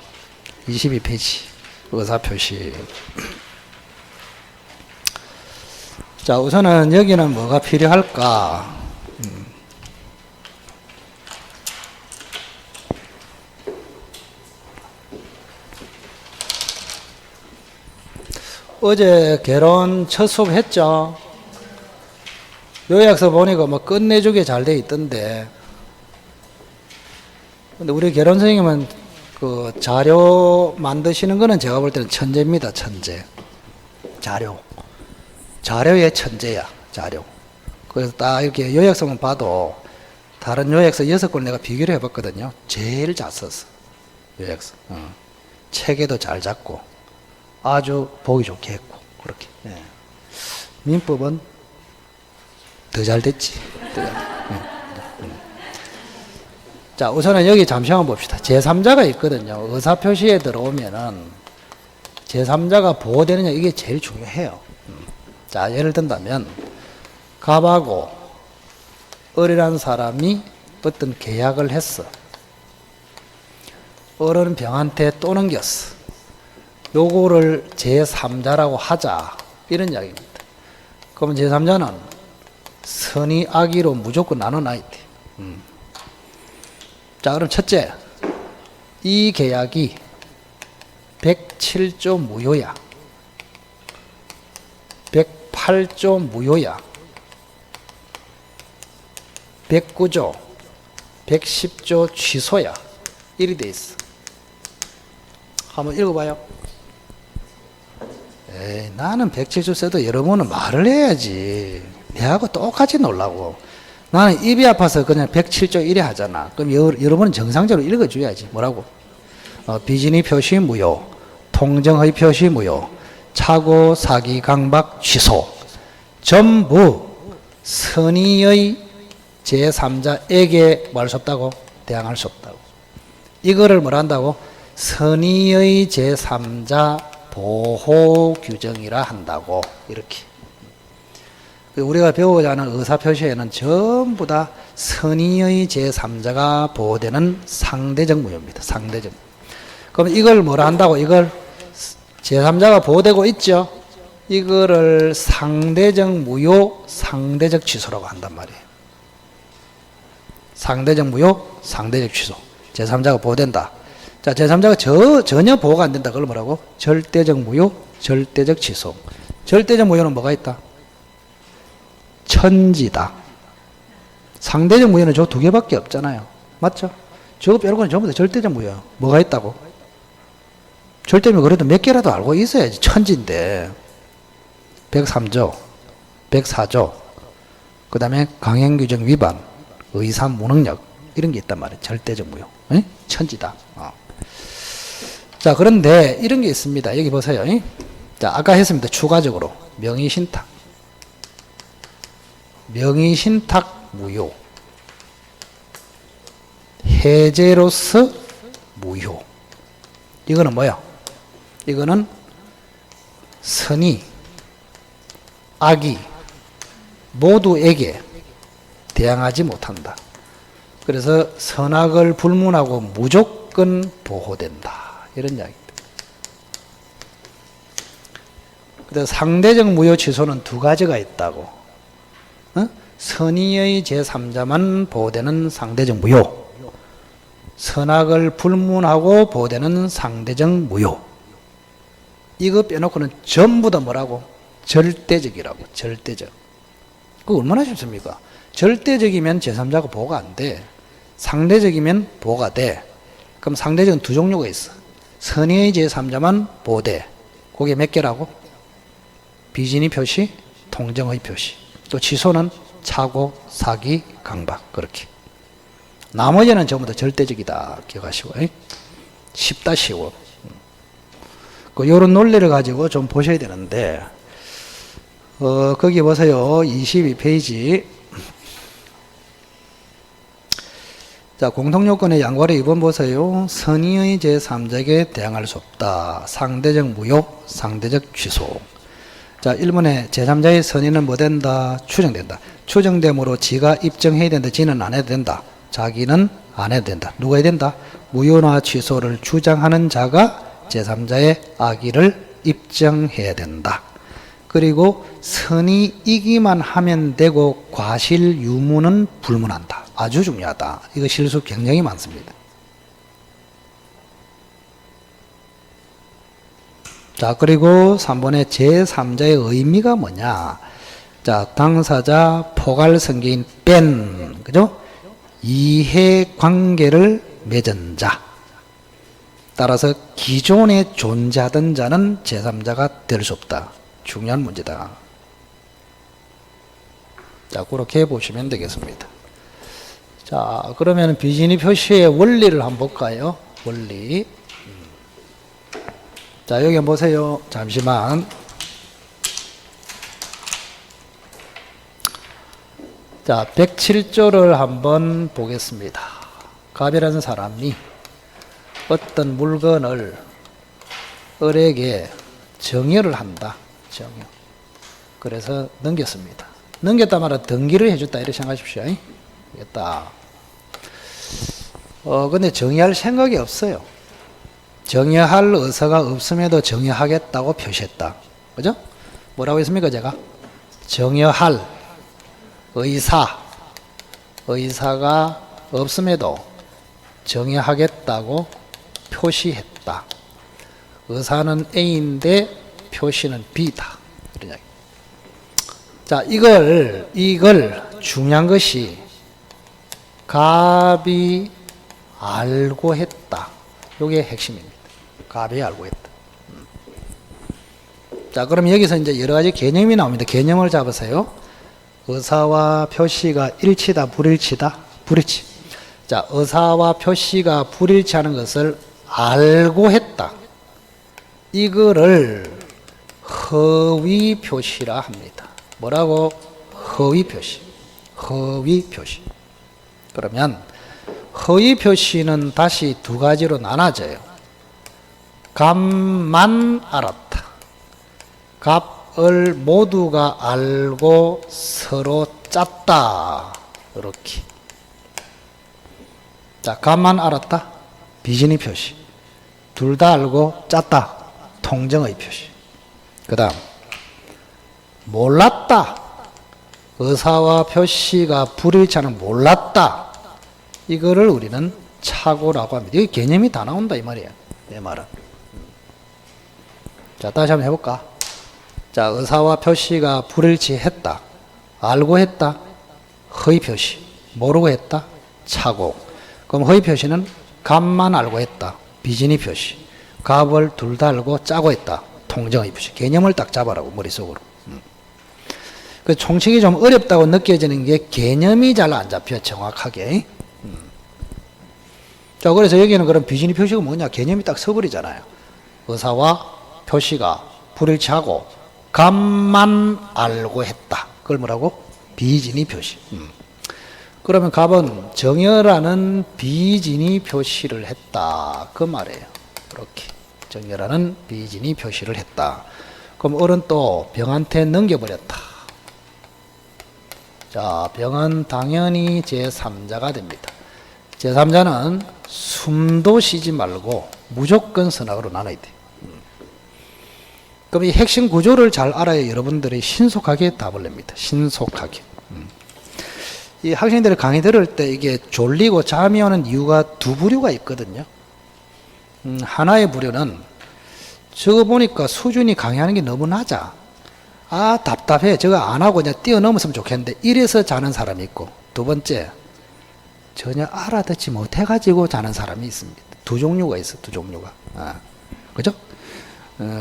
[SPEAKER 1] 22페이지 의사표시. 자, 우선은 여기는 뭐가 필요할까? 어제 결혼 첫 수업 했죠? 요약서 보니까 뭐 끝내주게 잘 돼 있던데. 근데 우리 결혼 선생님은 그 자료 만드시는 거는 제가 볼 때는 천재입니다. 천재. 자료의 천재야. 자료. 그래서 딱 이렇게 요약서만 봐도 다른 요약서 6권 내가 비교를 해봤거든요. 제일 잘 썼어. 요약서. 체계도 잘 잡고 아주 보기 좋게 했고 그렇게. 예. 민법은 더 잘 됐지. 자, 우선은 여기 잠시 한번 봅시다. 제3자가 있거든요. 의사표시에 들어오면은 제3자가 보호되느냐 이게 제일 중요해요. 자, 예를 든다면 갑하고 을이라는 사람이 어떤 계약을 했어. 을은 병한테 또 넘겼어. 요거를 제3자라고 하자 이런 이야기입니다. 그러면 제3자는 선의 악의로 무조건 나눠놔야 돼. 자, 그럼 첫째, 이 계약이 107조 무효야, 108조 무효야, 109조, 110조 취소야, 이리 돼 있어. 한번 읽어봐요. 에이, 나는 107조 써도 여러분은 말을 해야지. 내하고 똑같이 놀라고. 나는 입이 아파서 그냥 107조 이래 하잖아. 그럼 여러분은 정상적으로 읽어줘야지. 뭐라고? 비진의 표시 무효, 통정의 표시 무효, 착오, 사기, 강박, 취소 전부 선의의 제3자에게 뭐 할 수 없다고? 대항할 수 없다고. 이거를 뭐라 한다고? 선의의 제3자 보호 규정이라 한다고. 이렇게. 우리가 배우고자 하는 의사표시에는 전부 다 선의의 제3자가 보호되는 상대적 무효입니다. 상대적. 그럼 이걸 뭐라 한다고? 이걸 제3자가 보호되고 있죠? 이거를 상대적 무효, 상대적 취소라고 한단 말이에요. 상대적 무효, 상대적 취소. 제3자가 보호된다. 자, 제3자가 전혀 보호가 안 된다. 그걸 뭐라고? 절대적 무효, 절대적 취소. 절대적 무효는 뭐가 있다? 천지다. 상대적 무효는 저 두 개밖에 없잖아요. 맞죠? 저거 빼고는 전부 다 절대적 무효야. 뭐가 있다고? 절대면 그래도 몇 개라도 알고 있어야지. 천지인데. 103조, 104조, 그 다음에 강행규정 위반, 의사 무능력, 이런 게 있단 말이에요. 절대적 무효. 에? 천지다. 자, 그런데 이런 게 있습니다. 여기 보세요. 자, 아까 했습니다. 추가적으로. 명의신탁. 명의신탁 무효. 해제로서 무효. 이거는 뭐야? 이거는 선의, 악의 모두에게 대항하지 못한다. 그래서 선악을 불문하고 무조건 보호된다. 이런 이야기입니다. 그래서 상대적 무효 취소는 두 가지가 있다고. 선의의 제3자만 보호되는 상대적 무효. 선악을 불문하고 보호되는 상대적 무효. 이거 빼놓고는 전부 다 뭐라고? 절대적이라고. 절대적. 그거 얼마나 쉽습니까? 절대적이면 제3자가 보호가 안 돼. 상대적이면 보호가 돼. 그럼 상대적은 두 종류가 있어. 선의의 제3자만 보호돼. 그게 몇 개라고? 비진의 표시, 통정의 표시. 또 취소는 착오, 사기, 강박. 그렇게. 나머지는 전부 다 절대적이다. 기억하시고. 쉽다, 쉬워. 요런 논리를 가지고 좀 보셔야 되는데, 거기 보세요. 22페이지. 자, 공통요건의 양보를 2번 보세요. 선의의 제3자에게 대항할 수 없다. 상대적 무효, 상대적 취소. 자, 1번에 제3자의 선의는 뭐 된다? 추정된다. 추정됨으로 지가 입증해야 된다. 지는 안 해도 된다. 자기는 안 해도 된다. 누가 해야 된다? 무효나 취소를 주장하는 자가 제3자의 악의를 입증해야 된다. 그리고 선의이기만 하면 되고 과실 유무는 불문한다. 아주 중요하다. 이거 실수 굉장히 많습니다. 자, 그리고 3번에 제3자의 의미가 뭐냐? 자, 당사자 포괄성계인 뺀, 그죠? 이해관계를 맺은 자. 따라서 기존에 존재하던 자는 제3자가 될 수 없다. 중요한 문제다. 자, 그렇게 보시면 되겠습니다. 자, 그러면 비진의 표시의 원리를 한번 볼까요? 원리. 자, 여기 보세요. 잠시만. 자, 107조를 한번 보겠습니다. 갑이라는 사람이 어떤 물건을 을에게 정여를 한다. 정여. 그래서 넘겼습니다. 넘겼다 말아 등기를 해줬다. 이렇게 생각하십시오. 됐다. 근데 정여할 생각이 없어요. 정여할 의사가 없음에도 정여하겠다고 표시했다. 그죠? 뭐라고 했습니까, 제가? 정여할 의사가 없음에도 정여하겠다고 표시했다. 의사는 A인데 표시는 B다. 이런 이야기. 자, 이걸 중요한 것이 갑이 알고 했다. 이게 핵심입니다. 갑이 알고 했다. 자, 그럼 여기서 이제 여러 가지 개념이 나옵니다. 개념을 잡으세요. 의사와 표시가 일치다, 불일치다? 불일치. 자, 의사와 표시가 불일치하는 것을 알고 했다. 이거를 허위 표시라 합니다. 뭐라고? 허위 표시. 허위 표시. 그러면 허위 표시는 다시 두 가지로 나눠져요. 값만 알았다. 값을 모두가 알고 서로 짰다. 이렇게. 자, 값만 알았다. 비진의 표시. 둘 다 알고 짰다. 통정의 표시. 그 다음 몰랐다. 의사와 표시가 불일치하는 몰랐다. 이거를 우리는 착오라고 합니다. 여기 개념이 다 나온다 이 말이에요. 내 말은. 자, 다시 한번 해볼까? 자, 의사와 표시가 불일치했다. 알고 했다. 허위 표시. 모르고 했다. 착오. 그럼 허위 표시는 값만 알고 했다. 비진의 표시. 값을 둘 다 알고 짜고 했다. 통정의 표시. 개념을 딱 잡아라고 머릿속으로. 그 총칙이 좀 어렵다고 느껴지는 게 개념이 잘 안 잡혀 정확하게. 자, 그래서 여기는 그럼 비진의 표시가 뭐냐? 개념이 딱 서버리잖아요. 의사와 표시가 불일치하고 값만 알고 했다. 그걸 뭐라고? 비진의 표시. 그러면 값은 정열하는 비진의 표시를 했다. 그 말이에요. 이렇게 정열하는 비진의 표시를 했다. 그럼 을은 또 병한테 넘겨버렸다. 자, 병은 당연히 제3자가 됩니다. 제3자는 숨도 쉬지 말고 무조건 선악으로 나눠야 돼. 그럼 이 핵심 구조를 잘 알아야 여러분들이 신속하게 답을 냅니다. 신속하게. 이 학생들이 강의 들을 때 이게 졸리고 잠이 오는 이유가 두 부류가 있거든요. 하나의 부류는 저거 보니까 수준이 강의하는 게 너무 낮아. 아, 답답해. 저거 안 하고 그냥 뛰어넘었으면 좋겠는데 이래서 자는 사람이 있고, 두 번째 전혀 알아듣지 못해가지고 자는 사람이 있습니다. 두 종류가 있어. 두 종류가. 그죠?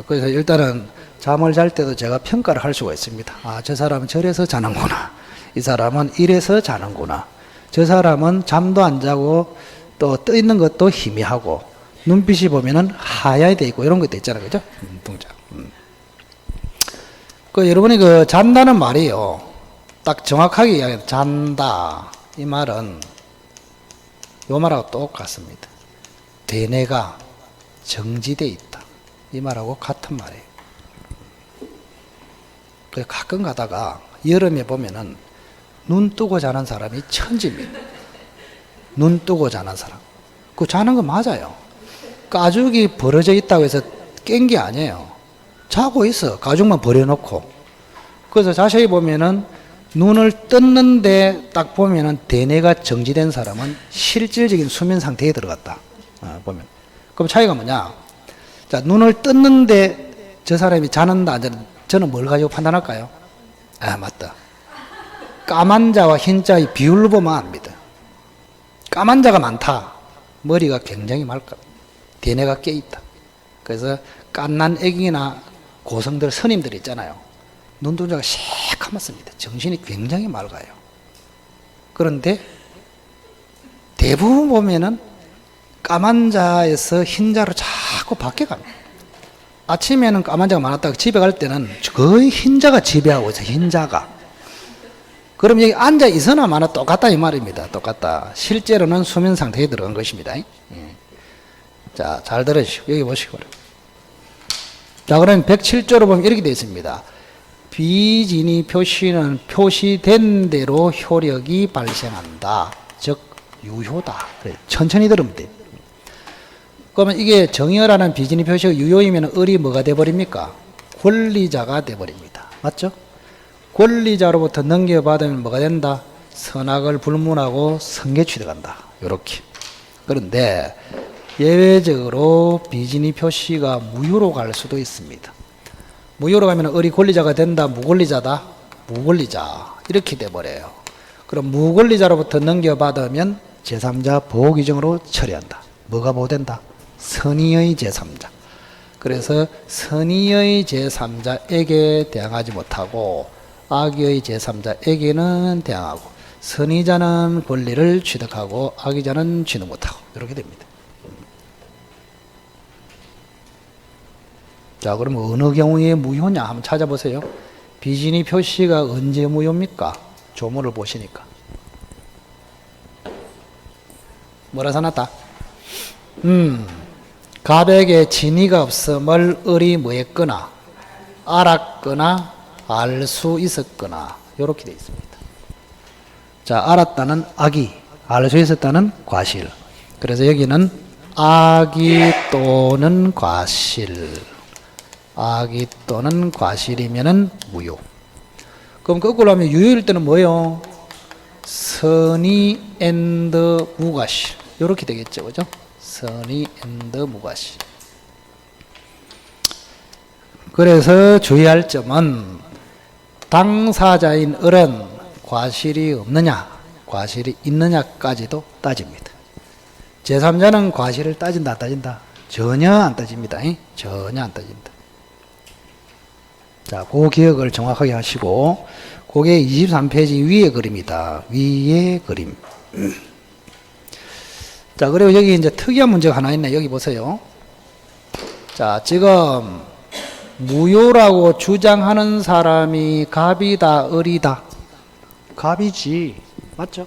[SPEAKER 1] 그래서 일단은 잠을 잘 때도 제가 평가를 할 수가 있습니다. 아, 저 사람은 저래서 자는구나. 이 사람은 이래서 자는구나. 저 사람은 잠도 안 자고 또 떠 있는 것도 희미하고 눈빛이 보면은 하얗게 돼 있고 이런 것도 있잖아요. 그죠? 동작. 그 여러분이 그 잔다는 말이요. 딱 정확하게 이야기해요. 잔다. 이 말은 요 말하고 똑같습니다. 대뇌가 정지돼 있다. 이 말하고 같은 말이에요. 그래서 가끔 가다가 여름에 보면은 눈 뜨고 자는 사람이 천지입니다. 눈 뜨고 자는 사람. 그 자는 거 맞아요. 가죽이 벌어져 있다고 해서 깬 게 아니에요. 자고 있어. 가죽만 버려놓고. 그래서 자세히 보면은 눈을 떴는데 딱 보면은 대뇌가 정지된 사람은 실질적인 수면 상태에 들어갔다. 보면. 그럼 차이가 뭐냐? 자, 눈을 떴는데 저 사람이 자는다, 안 자는다. 저는 뭘 가지고 판단할까요? 아, 맞다. 까만 자와 흰 자의 비율을 보면 압니다. 까만 자가 많다. 머리가 굉장히 맑다. 대뇌가 깨있다. 그래서 깐난 애기나 고성들, 스님들 있잖아요. 눈동자가 새카맣습니다. 정신이 굉장히 맑아요. 그런데 대부분 보면은 까만 자에서 흰 자로 자꾸 바뀌어갑니다. 아침에는 까만 자가 많았다가 집에 갈 때는 거의 흰 자가 지배하고 있어요. 흰 자가. 그럼 여기 앉아 있으나 마나 똑같다 이 말입니다. 똑같다. 실제로는 수면 상태에 들어간 것입니다. 자, 잘 들으시고 여기 보시고. 자, 그럼 107조로 보면 이렇게 되어 있습니다. 비진의 표시는 표시된 대로 효력이 발생한다. 즉 유효다. 그래, 천천히 들으면 돼. 그러면 이게 정의라는 비진의 표시가 유효이면 을이 뭐가 돼버립니까? 권리자가 돼버립니다. 맞죠? 권리자로부터 넘겨받으면 뭐가 된다? 선악을 불문하고 성계 취득한다. 요렇게. 그런데 예외적으로 비진의 표시가 무효로 갈 수도 있습니다. 무효로 가면 을이 권리자가 된다, 무권리자다? 무권리자. 이렇게 돼버려요. 그럼 무권리자로부터 넘겨받으면 제3자 보호규정으로 처리한다. 뭐가 보호된다? 선의의 제3자. 그래서 선의의 제3자에게 대항하지 못하고 악의의 제3자에게는 대항하고 선의자는 권리를 취득하고 악의자는 취득 못하고 이렇게 됩니다. 자, 그러면 어느 경우에 무효냐 한번 찾아보세요. 비진이 표시가 언제 무효입니까? 조문을 보시니까. 뭐라 써놨다? 갑에게 진위가 없음을 을이 뭐했거나 알았거나 알 수 있었거나 이렇게 되어 있습니다. 자, 알았다는 악이, 알 수 있었다는 과실. 그래서 여기는 악이 또는 과실, 악이 또는 과실이면은 무효. 그럼 거꾸로 하면 유효일 때는 뭐요? 선의 앤드 무과실 이렇게 되겠죠, 그죠? 선의 앤드 무과실. 그래서 주의할 점은 당사자인 을은 과실이 없느냐, 과실이 있느냐까지도 따집니다. 제3자는 과실을 따진다, 안 따진다? 전혀 안 따집니다. 전혀 안 따진다. 자, 그 기억을 정확하게 하시고, 그게 23페이지 위에 그림이다. 위에 그림. 자, 그리고 여기 이제 특이한 문제가 하나 있네. 여기 보세요. 자, 지금 무효라고 주장하는 사람이 갑이다, 을이다? 갑이지. 맞죠?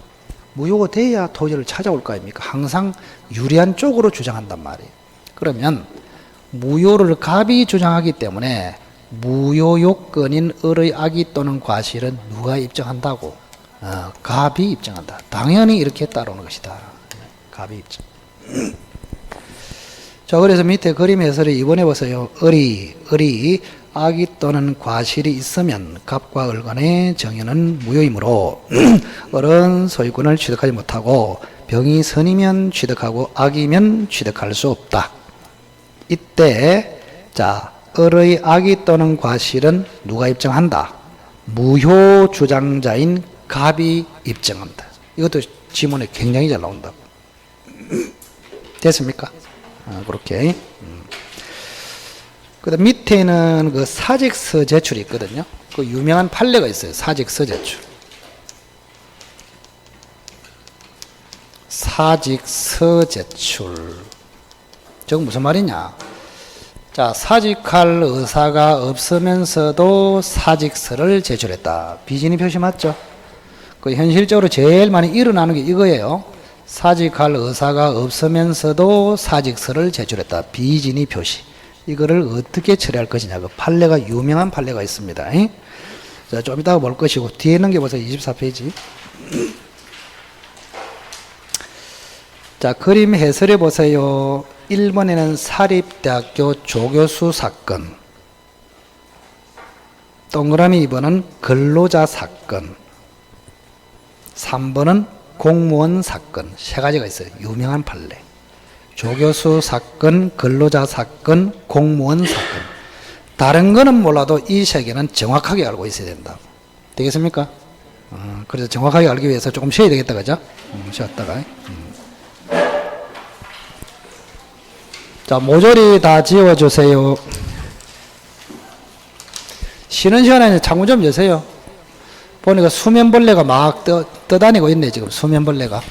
[SPEAKER 1] 무효가 돼야 토지를 찾아올 거 아닙니까? 항상 유리한 쪽으로 주장한단 말이에요. 그러면 무효를 갑이 주장하기 때문에 무효 요건인 을의 악의 또는 과실은 누가 입증한다고? 갑이 입증한다. 당연히 이렇게 따라오는 것이다. 갑이 입증. 자, 그래서 밑에 그림 해설을 이번에 보세요. 을이 악의 또는 과실이 있으면 갑과 을 간의 정의는 무효이므로 을은 소유권을 취득하지 못하고 병이 선이면 취득하고 악이면 취득할 수 없다. 이때 자, 을의 악의 또는 과실은 누가 입증한다? 무효 주장자인 갑이 입증한다. 이것도 지문에 굉장히 잘 나온다고. 됐습니까? 그렇게. 그 다음 밑에는 그 사직서 제출이 있거든요. 그 유명한 판례가 있어요. 사직서 제출. 사직서 제출. 저건 무슨 말이냐? 자, 사직할 의사가 없으면서도 사직서를 제출했다. 비진이 표시 맞죠? 그 현실적으로 제일 많이 일어나는 게 이거예요. 사직할 의사가 없으면서도 사직서를 제출했다. 비진이 표시. 이거를 어떻게 처리할 것이냐. 그 판례가, 유명한 판례가 있습니다. 자, 좀 이따가 볼 것이고, 뒤에 있는 게 보세요. 24페이지. 자, 그림 해설해 보세요. 1번에는 사립대학교 조교수 사건, 동그라미 2번은 근로자 사건, 3번은 공무원 사건. 세 가지가 있어요. 유명한 판례. 조교수 사건, 근로자 사건, 공무원 사건. 다른 거는 몰라도 이 세 개는 정확하게 알고 있어야 된다. 되겠습니까? 그래서 정확하게 알기 위해서 조금 쉬어야 되겠다, 그죠? 쉬었다가. 자, 모조리 다 지워주세요. 쉬는 시간에 창문 좀 여세요. 보니까 수면벌레가 막 떠다니고 있네, 지금 수면벌레가.